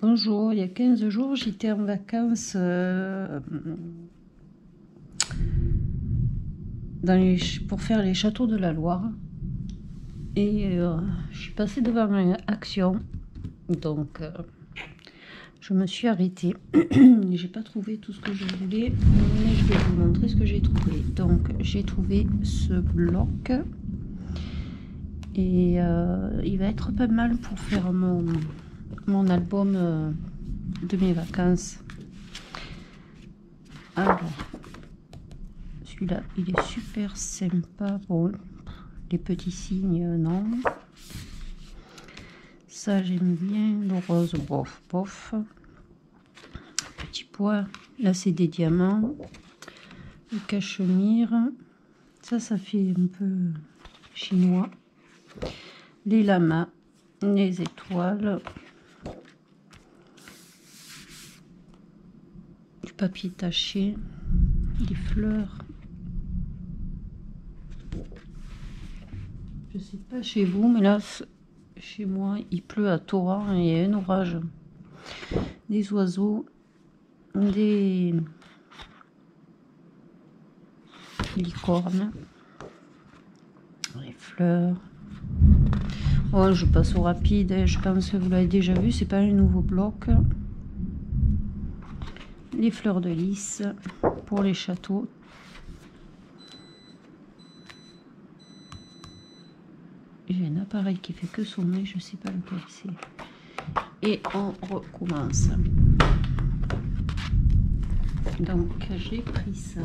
Bonjour, il y a 15 jours, j'étais en vacances pour faire les châteaux de la Loire. Et je suis passée devant une action. Donc, je me suis arrêtée. J'ai pas trouvé tout ce que je voulais, mais je vais vous montrer ce que j'ai trouvé. Donc, j'ai trouvé ce bloc. Et il va être pas mal pour faire mon album de mes vacances. Alors, celui-là, il est super sympa. Bon, les petits signes, non. Ça, j'aime bien. Le rose, bof, bof. Petit pois. Là, c'est des diamants. Le cachemire. Ça fait un peu chinois. Les lamas. Les étoiles. Du papier taché. Des fleurs. Je sais pas chez vous, mais là, chez moi, il pleut à torrent et il y a un orage. Des oiseaux, des licornes, les fleurs. Oh, je passe au rapide, je pense que vous l'avez déjà vu, c'est pas un nouveau bloc. Les fleurs de lys pour les châteaux. J'ai un appareil qui fait que sonner, je sais pas lequel c'est. Et on recommence. Donc j'ai pris ça.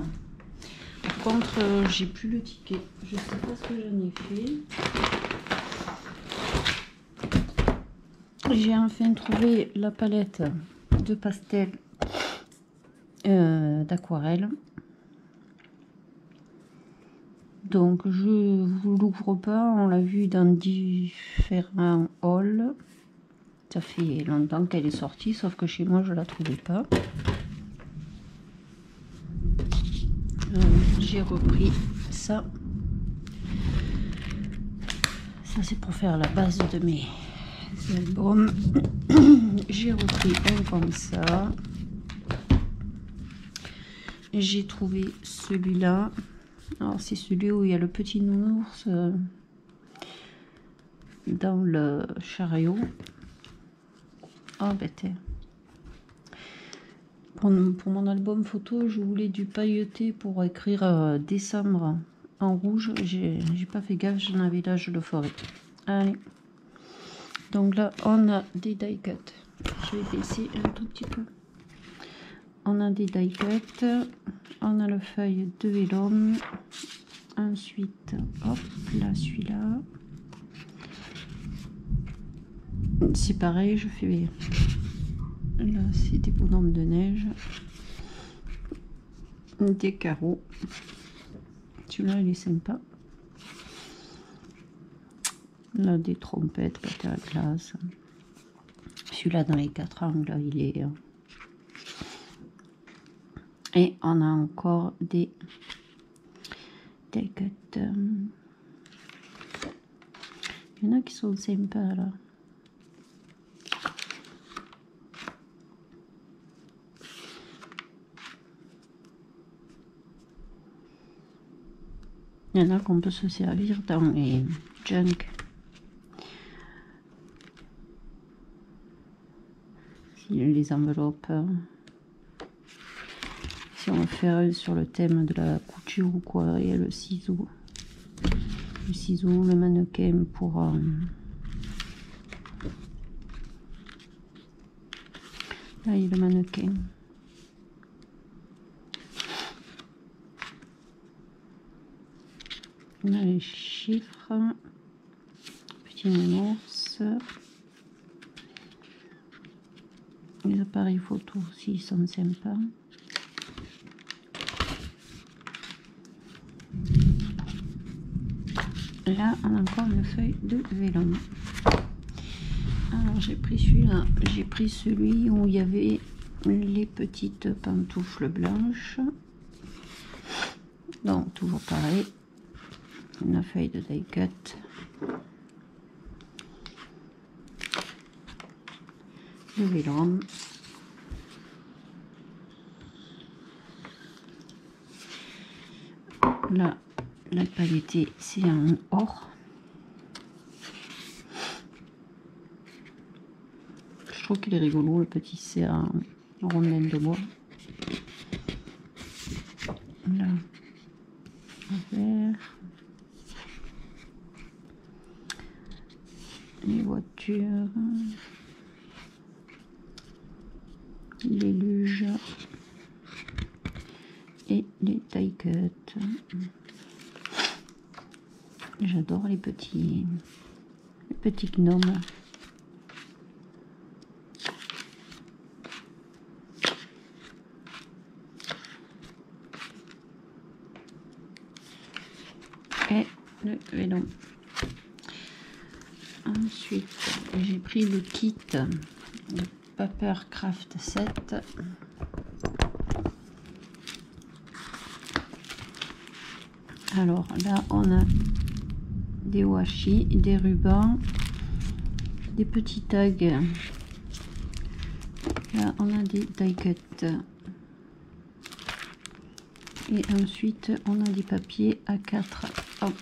Par contre, j'ai plus le ticket. Je sais pas ce que j'en ai fait. J'ai enfin trouvé la palette de pastel d'aquarelle. Donc je vous l'ouvre pas, on l'a vu dans différents hauls. Ça fait longtemps qu'elle est sortie, sauf que chez moi je la trouvais pas. J'ai repris ça. Ça c'est pour faire la base de mes albums. J'ai repris un comme ça. J'ai trouvé celui-là. Alors c'est celui où il y a le petit nounours dans le chariot. Oh bête. Pour mon album photo, je voulais du pailleté pour écrire décembre en rouge. J'ai pas fait gaffe, j'en avais là, je le ferai. Allez. Donc là, on a des die cuts. Je vais baisser un tout petit peu. On a des die cuts. On a le feuille de vélum. Ensuite, hop, là, celui-là. C'est pareil, je fais... Là, c'est des bonhommes de neige. Des carreaux. Celui-là, il est sympa. Là, des trompettes, pâte à la glace. Celui-là, dans les 4 angles, il est... Et on a encore des cuts. Il y en a qui sont sympas, là. Il y en a qu'on peut se servir dans les junk. Si les enveloppes. Si on veut faire sur le thème de la couture ou quoi, il y a le ciseau. Le ciseau, le mannequin pour... Là, il y a le mannequin. On a les chiffres, petit nounours, les appareils photo aussi sont sympas. Là, on a encore une feuille de vélum. Alors, j'ai pris celui-là. J'ai pris celui où il y avait les petites pantoufles blanches. Donc, toujours pareil. Une feuille de die cut. le vélum. Là, la pailletée, c'est un or. Je trouve qu'il est rigolo, le petit cerf en rondelle de bois. Là, un vert. Les voitures. Les luges. Et les taille cuts. J'adore les petits gnomes. Et le vélo. Ensuite, j'ai pris le kit de Papercraft 7. Alors là, on a des washi, des rubans, des petits tags. Là, on a des die cuts. Et ensuite, on a des papiers A4. Hop.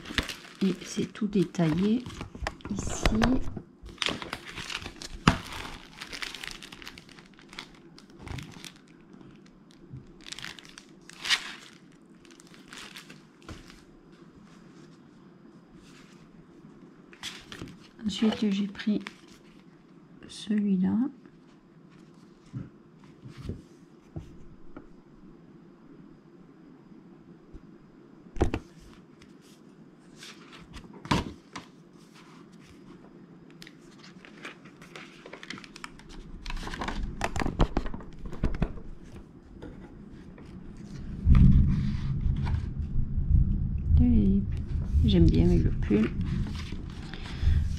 Et c'est tout détaillé ici. Ensuite, j'ai pris celui-là. J'aime bien avec le pull.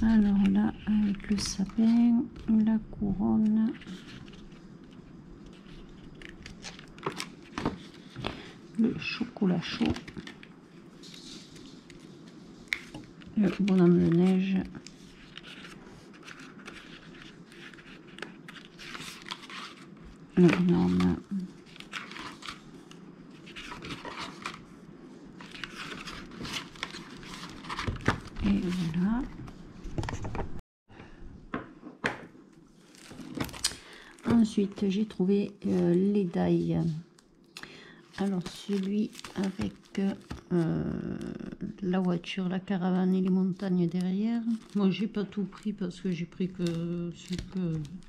Alors là, avec le sapin, la couronne, le chocolat chaud, le bonhomme de neige, le gnome, et voilà. Ensuite, j'ai trouvé les die. Alors, celui avec la voiture, la caravane et les montagnes derrière. Moi, j'ai pas tout pris parce que j'ai pris que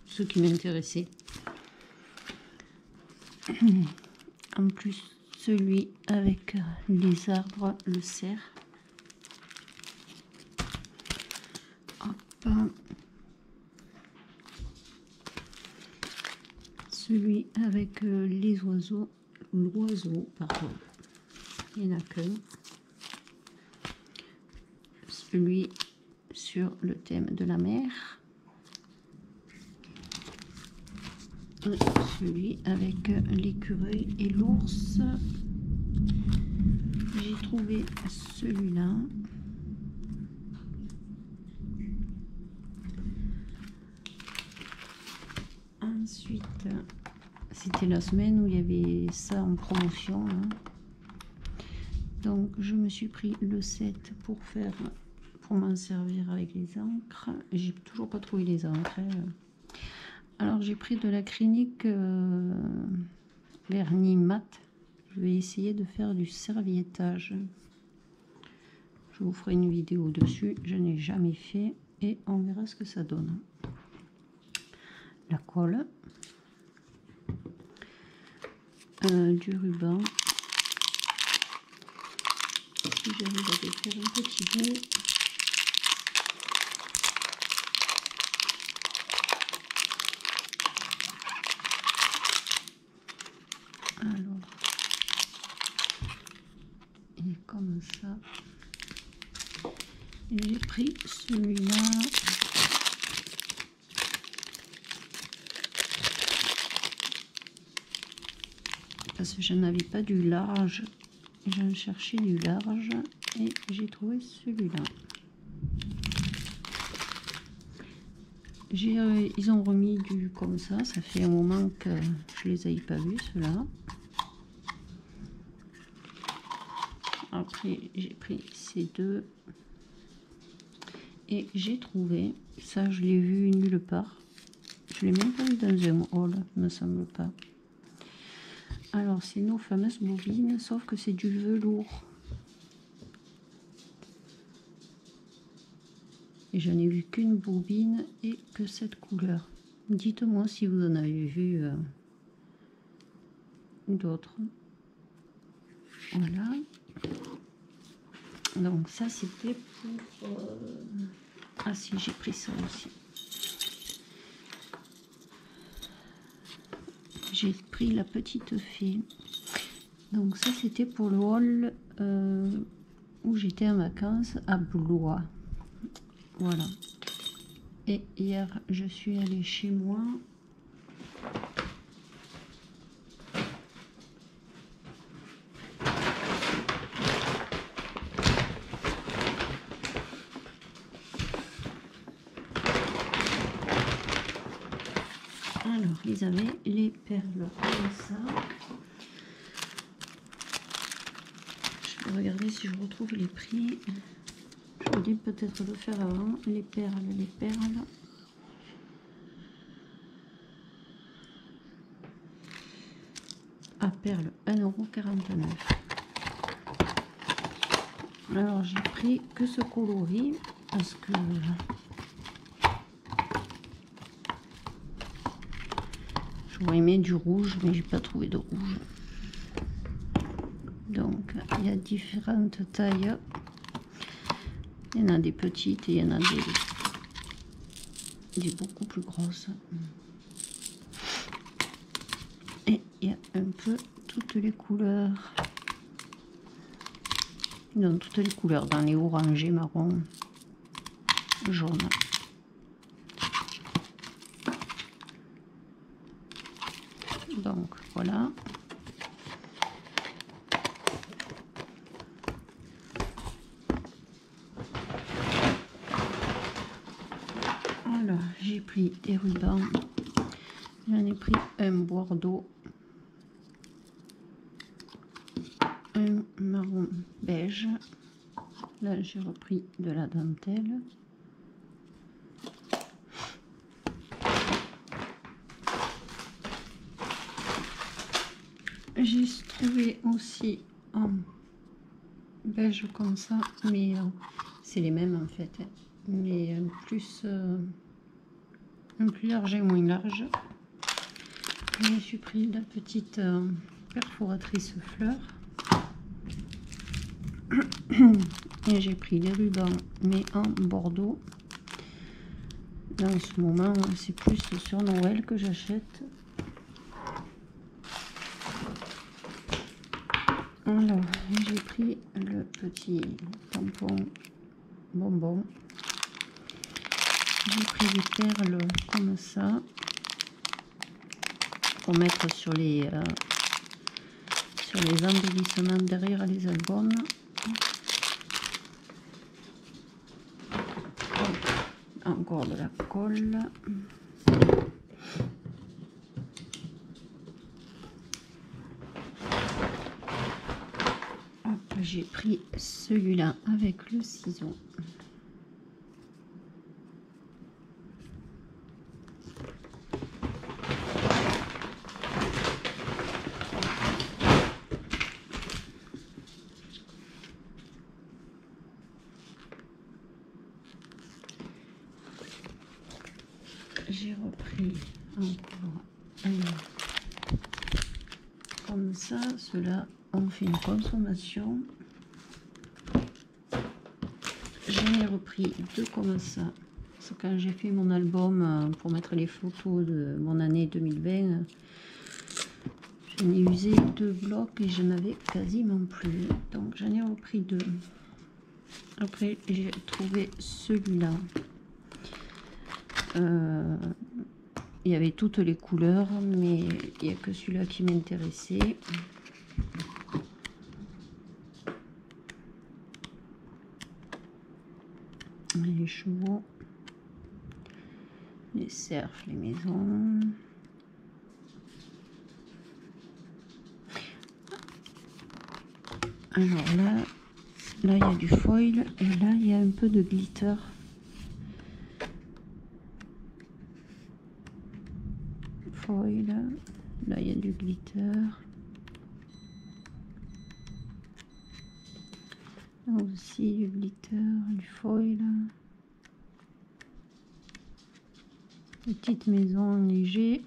ceux qui m'intéressaient. En plus, celui avec les arbres, le cerf. Hop. Celui avec les oiseaux, l'oiseau, pardon, il n'y en a qu'un. Celui sur le thème de la mer. Et celui avec l'écureuil et l'ours. J'ai trouvé celui-là. Ensuite, c'était la semaine où il y avait ça en promotion. Hein. Donc, je me suis pris le set pour m'en servir avec les encres. J'ai toujours pas trouvé les encres. Hein. Alors, j'ai pris de l'acrylique vernis mat. Je vais essayer de faire du serviettage. Je vous ferai une vidéo dessus. Je n'ai jamais fait et on verra ce que ça donne. La colle, du ruban, si j'arrive à défaire un petit bout, alors il est comme ça, et j'ai pris celui-là. Parce que je n'avais pas du large, j'en cherchais du large et j'ai trouvé celui-là. Ils ont remis du comme ça fait un moment que je les avais pas vus, ceux-là. Après, j'ai pris ces deux. Et j'ai trouvé, ça je l'ai vu nulle part. Je l'ai même pas vu dans un haul, me semble pas. Alors, c'est nos fameuses bobines, sauf que c'est du velours. Et je n'ai vu qu'une bobine et que cette couleur. Dites-moi si vous en avez vu d'autres. Voilà. Donc ça c'était pour... Ah si, j'ai pris ça aussi. J'ai pris la petite fée. Donc ça c'était pour le haul où j'étais en vacances à Blois. Voilà. Et hier je suis allée chez moi. Alors, ils avaient les perles comme ça. Je vais regarder si je retrouve les prix. Je vous dis peut-être le faire avant. Les perles, les perles. À perles, 1,49 €. Alors, j'ai pris que ce coloris parce que... J'aurais aimé du rouge, mais j'ai pas trouvé de rouge. Donc, il y a différentes tailles. Il y en a des petites et il y en a des beaucoup plus grosses. Et il y a un peu toutes les couleurs. Donc, toutes les couleurs dans les orangés, marron, jaune. Donc, voilà. Alors, j'ai pris des rubans. J'en ai pris un bordeaux, un marron beige. Là, j'ai repris de la dentelle. J'ai trouvé aussi en beige comme ça, mais c'est les mêmes en fait, hein, mais un plus large et moins large. Je me suis pris la petite perforatrice fleur et j'ai pris les rubans mais en bordeaux. Dans ce moment, c'est plus sur Noël que j'achète. Alors, j'ai pris le petit tampon bonbon. J'ai pris des perles comme ça pour mettre sur les embellissements derrière les albums. Encore de la colle. J'ai pris celui-là avec le ciseau. J'ai repris encore un comme ça. Ceux-là ont fait une consommation. J'en ai repris deux comme ça. Parce que quand j'ai fait mon album pour mettre les photos de mon année 2020, j'en ai usé 2 blocs et je n'avais quasiment plus. Donc j'en ai repris 2. Après j'ai trouvé celui-là. Il y avait toutes les couleurs, mais il n'y a que celui-là qui m'intéressait. Les chevaux. les cerfs, les maisons. Alors là il y a du foil et là il y a un peu de glitter. Foil, là il y a du glitter. Là aussi du glitter, du foil. Petite maison léger.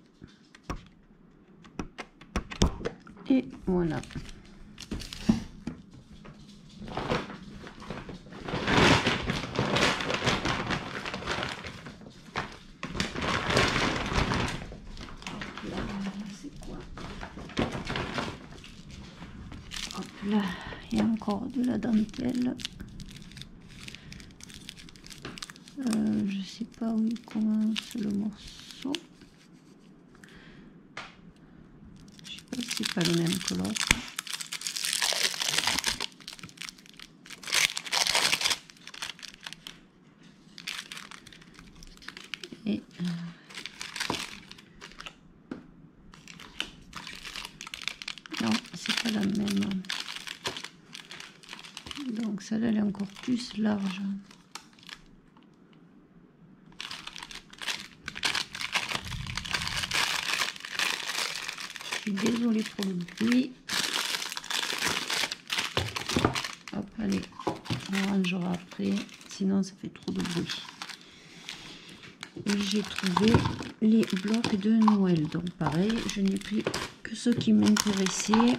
Et voilà. Là, il y a encore de la dentelle. Je sais pas où il commence le morceau. Je sais pas si c'est pas le même que l'autre. Et non, c'est pas la même. Donc celle-là, elle est encore plus large. Je suis désolée pour le bruit. Hop, allez, on rangera après, sinon ça fait trop de bruit. Et j'ai trouvé les blocs de Noël. Donc pareil, je n'ai pris que ceux qui m'intéressaient.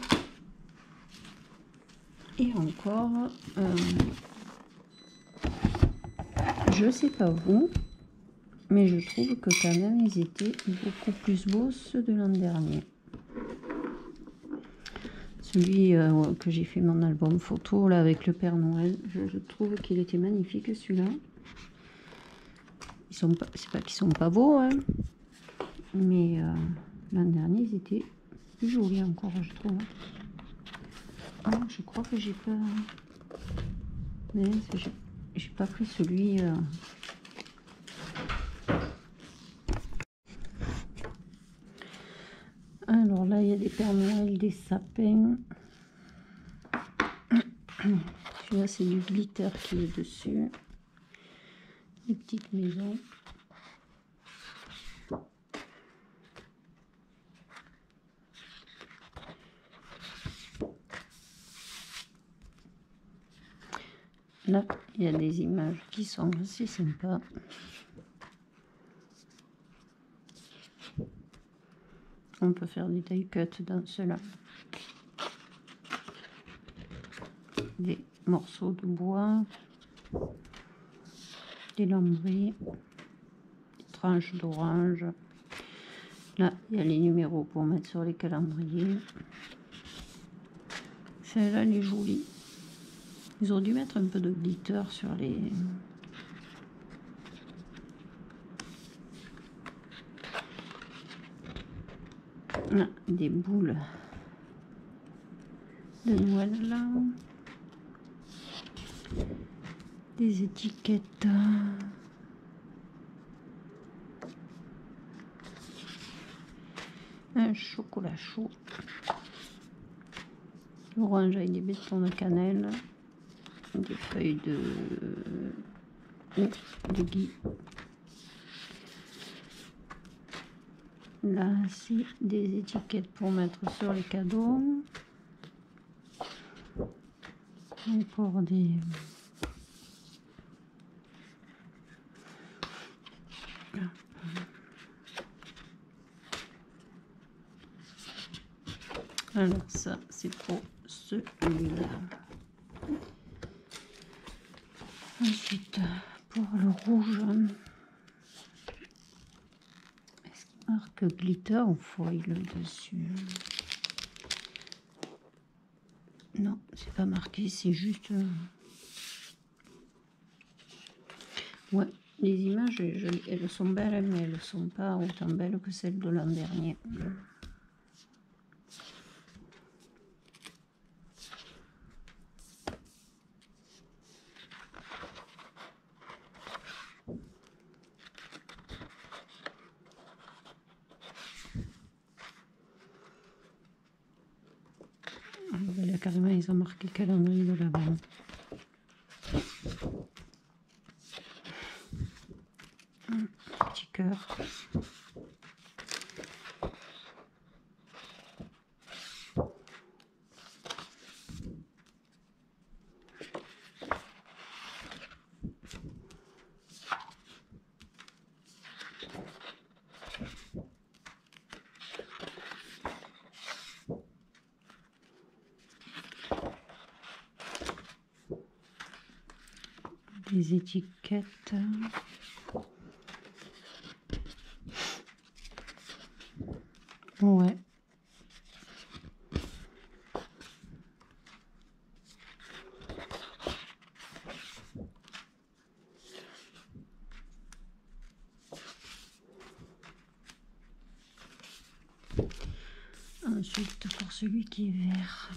Et encore, je sais pas vous, mais je trouve que quand même ils étaient beaucoup plus beaux ceux de l'an dernier. Celui que j'ai fait mon album photo là avec le Père Noël, je trouve qu'il était magnifique celui-là. Ils sont pas, c'est pas qu'ils sont pas beaux, hein, mais l'an dernier ils étaient plus jolis encore, je trouve. Ah, je crois que j'ai pas, mais j'ai pas pris celui. Alors là, il y a des Pères Noël, des sapins. Celui-là, c'est du glitter qui est dessus. Des petites maisons. Là, il y a des images qui sont assez sympas. On peut faire des die cuts dans cela. Des morceaux de bois, des lambris, des tranches d'orange. Là, il y a les numéros pour mettre sur les calendriers. Celle-là, elle est jolie. Ils auraient dû mettre un peu de glitter sur les... Là, des boules de Noël, là. Des étiquettes. Un chocolat chaud. L'orange avec des bétons de cannelle. Des feuilles de gui. Là, c'est des étiquettes pour mettre sur les cadeaux. Encore des... Alors ça, c'est pour celui-là. Ensuite, pour le rouge, est-ce qu'il marque glitter ou foil dessus? Non, c'est pas marqué, c'est juste... Ouais, les images, elles sont belles, mais elles ne sont pas autant belles que celles de l'an dernier. carrément, ils ont marqué calendrier de l'Avent. Petit cœur. Des étiquettes. Ouais. Ensuite, pour celui qui est vert.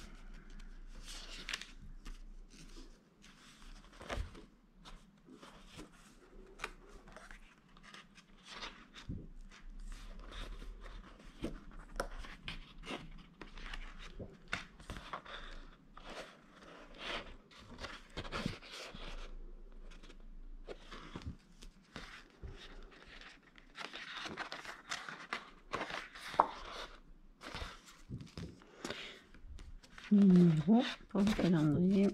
Les numéros pour le calendrier.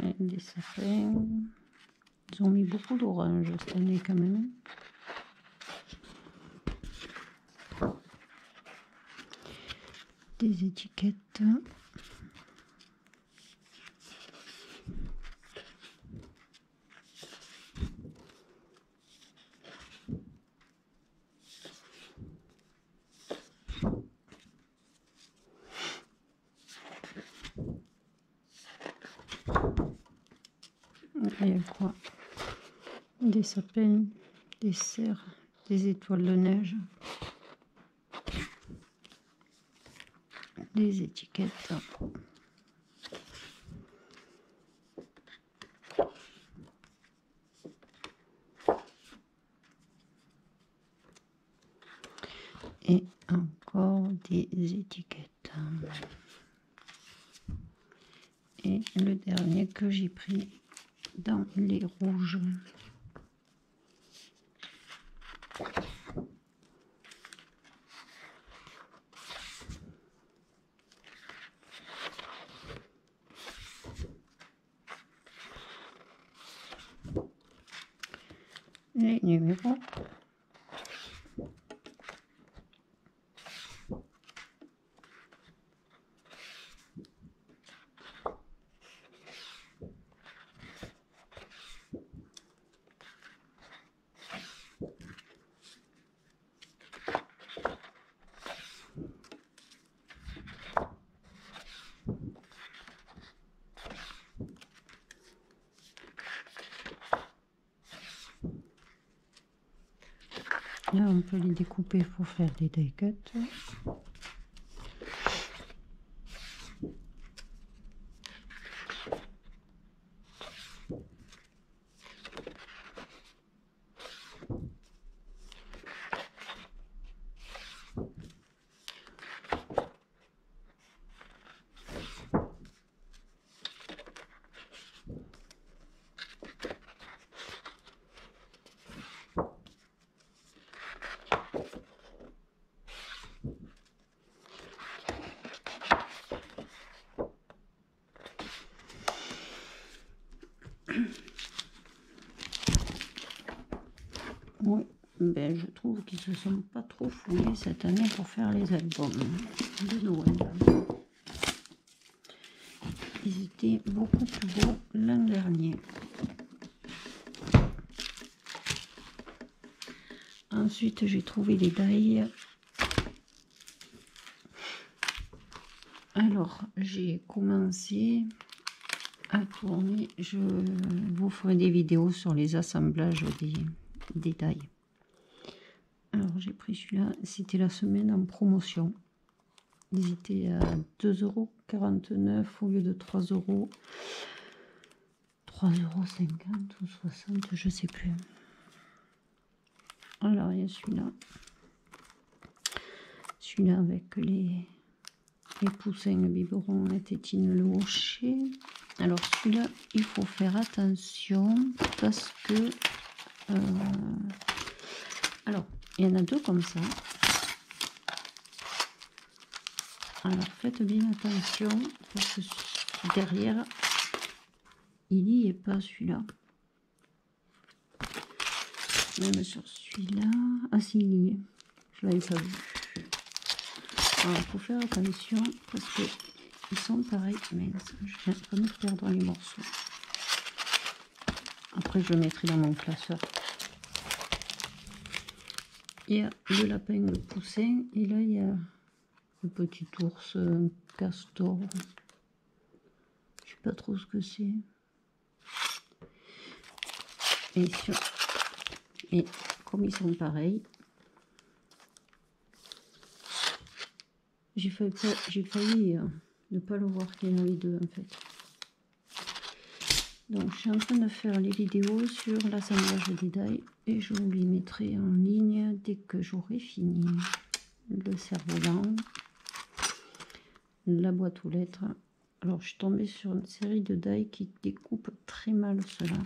Et des sapins. Ils ont mis beaucoup d'orange cette année quand même. Des étiquettes. Il y a quoi? Des sapins, des cerfs, des étoiles de neige, des étiquettes. Et encore des étiquettes. Et le dernier que j'ai pris dans les rouges. Les numéros. Là, on peut les découper pour faire des die cuts. Oui, ben je trouve qu'ils se sont pas trop fouillés cette année pour faire les albums de Noël. Ils étaient beaucoup plus beaux l'an dernier. Ensuite, j'ai trouvé les die. Alors, j'ai commencé à tourner. Je vous ferai des vidéos sur les assemblages des die. Alors, j'ai pris celui-là. C'était la semaine en promotion. Ils étaient à 2,49 € au lieu de 3 €. 3,50 € ou 60 €, je sais plus. Alors, il y a celui-là. Celui-là avec les poussins, le biberon, la tétine, le hochet. Alors celui-là, il faut faire attention parce que... alors, il y en a deux comme ça. Alors faites bien attention parce que derrière, il n'y est pas celui-là. Même sur celui-là. Ah si, il y est. Je l'avais pas vu. Alors il faut faire attention parce que ils sont pareils. Mais je viens pas me perdre les morceaux. Après je le mettrai dans mon classeur. Il y a le lapin, le poussin. Et là il y a le petit ours, castor. Je sais pas trop ce que c'est. Et comme ils sont pareils, j'ai failli ne pas le voir qu'il y en avait deux en fait. Donc je suis en train de faire les vidéos sur l'assemblage des die et je vous les mettrai en ligne dès que j'aurai fini. Le cerf-volant, la boîte aux lettres. Alors je suis tombée sur une série de die qui découpe très mal cela.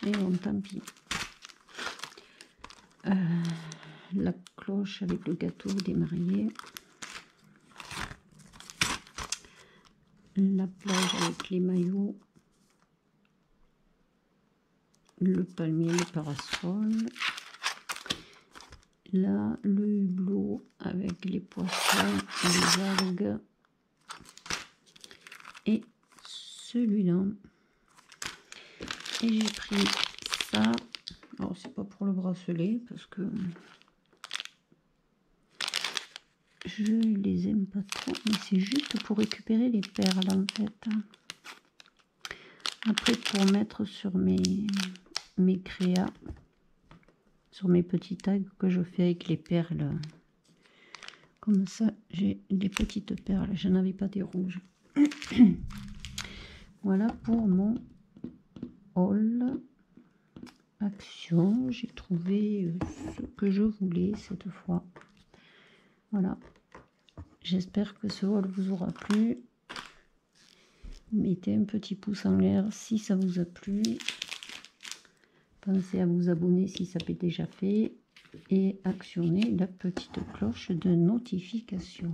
Et bon, tant pis. La cloche avec le gâteau des mariés. La plage avec les maillots. Le palmier, le parasol. Là, le hublot avec les poissons, les algues. Et celui-là. Et j'ai pris ça. Alors, c'est pas pour le bracelet parce que je les aime pas trop. Mais c'est juste pour récupérer les perles en fait. Après, pour mettre sur mes créas, sur mes petits tags que je fais avec les perles. Comme ça, j'ai des petites perles. Je n'avais pas des rouges. Voilà pour mon haul action. J'ai trouvé ce que je voulais cette fois. Voilà. J'espère que ce haul vous aura plu. Mettez un petit pouce en l'air si ça vous a plu. Pensez à vous abonner si ça n'est déjà fait. Et actionnez la petite cloche de notification.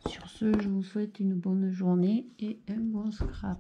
Sur ce, je vous souhaite une bonne journée et un bon scrap.